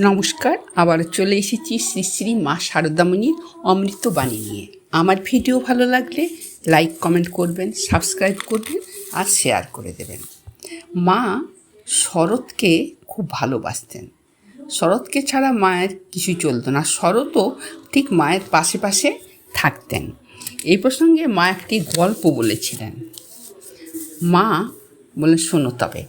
নমস্কার, আবার চলে এসেছি শ্রী শ্রী মা শারদামণির অমৃতবাণী নিয়ে। আমার ভিডিও ভালো লাগলে লাইক কমেন্ট করবেন, সাবস্ক্রাইব করবেন আর শেয়ার করে দেবেন। মা শরৎকে খুব ভালোবাসতেন। শরৎকে ছাড়া মায়ের কিছু চলতো না। শরৎও ঠিক মায়ের পাশে পাশে থাকতেন। এই প্রসঙ্গে মা একটি গল্প বলেছিলেন। মা বলেন, শোনো তবে,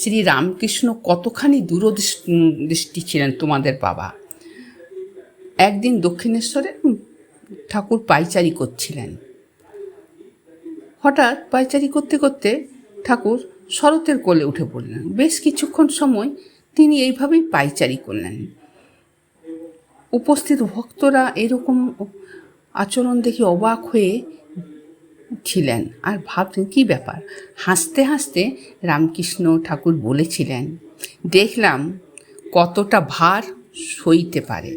শ্রী রামকৃষ্ণ কতখানি দূরদৃষ্টি ছিলেন তোমাদের বাবা। একদিন দক্ষিণেশ্বরে ঠাকুর পায়চারি করছিলেন। হঠাৎ পায়চারি করতে করতে ঠাকুর শরতের কোলে উঠে পড়লেন। বেশ কিছুক্ষণ সময় তিনি এইভাবেই পায়চারি করলেন। উপস্থিত ভক্তরা এরকম আচরণ দেখে অবাক হয়ে ছিলেন আর ভাবতেন কী ব্যাপার। হাসতে হাসতে রামকৃষ্ণ ঠাকুর বলেছিলেন, দেখলাম কতটা ভার সইতে পারে।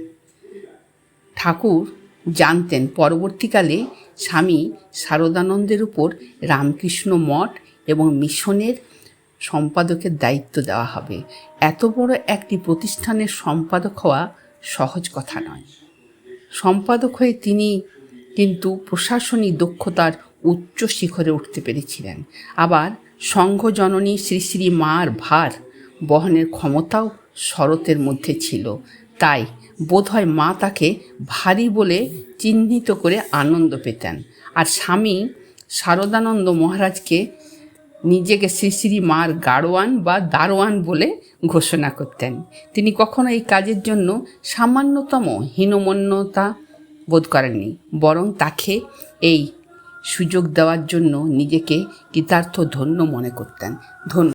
ঠাকুর জানতেন পরবর্তীকালে স্বামী শারদানন্দের উপর রামকৃষ্ণ মঠ এবং মিশনের সম্পাদকের দায়িত্ব দেওয়া হবে। এত বড় একটি প্রতিষ্ঠানের সম্পাদক হওয়া সহজ কথা নয়। সম্পাদক হয়ে তিনি কিন্তু প্রশাসনিক দক্ষতার উচ্চ শিখরে উঠতে পেরেছিলেন। আবার সংঘজননী শ্রী শ্রী মার ভার বহনের ক্ষমতাও শরতের মধ্যে ছিল। তাই বোধহয় মা তাকে ভারী বলে চিহ্নিত করে আনন্দ পেতেন। আর স্বামী শারদানন্দ মহারাজকে নিজেকে শ্রী শ্রী মার গাড়োয়ান বা দারোয়ান বলে ঘোষণা করতেন। তিনি কখনো এই কাজের জন্য সামান্যতম হীনমন্যতা বোধ করেননি, বরং তাকে এই সুযোগ দেওয়ার জন্য নিজেকে কৃতার্থ ধন্য মনে করতেন। ধন্য।